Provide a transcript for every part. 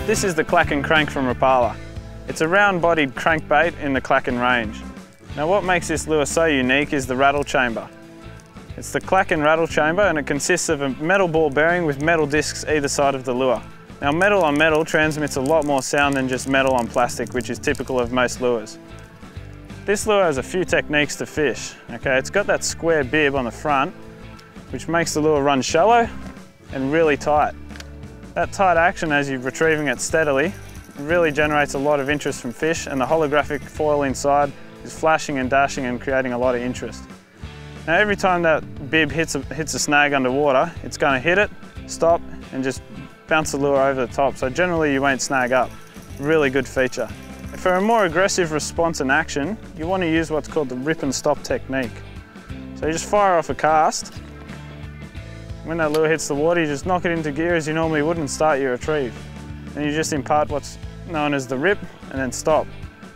This is the Clackin crank from Rapala. It's a round-bodied crankbait in the Clackin range. Now what makes this lure so unique is the rattle chamber. It's the Clackin rattle chamber and it consists of a metal ball bearing with metal discs either side of the lure. Now metal on metal transmits a lot more sound than just metal on plastic, which is typical of most lures. This lure has a few techniques to fish. Okay, it's got that square bib on the front, which makes the lure run shallow and really tight. That tight action as you're retrieving it steadily really generates a lot of interest from fish, and the holographic foil inside is flashing and dashing and creating a lot of interest. Now every time that bib hits a snag underwater, it's going to hit it, stop and just bounce the lure over the top, so generally you won't snag up. Really good feature. For a more aggressive response and action, you want to use what's called the rip and stop technique. So you just fire off a cast. When that lure hits the water, you just knock it into gear as you normally would and start your retrieve. Then you just impart what's known as the rip and then stop.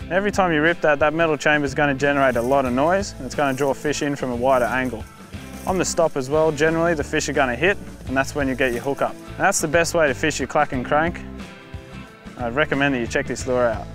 Every time you rip that metal chamber is going to generate a lot of noise and it's going to draw fish in from a wider angle. On the stop as well, generally the fish are going to hit and that's when you get your hook up. And that's the best way to fish your Clackin crank. I'd recommend that you check this lure out.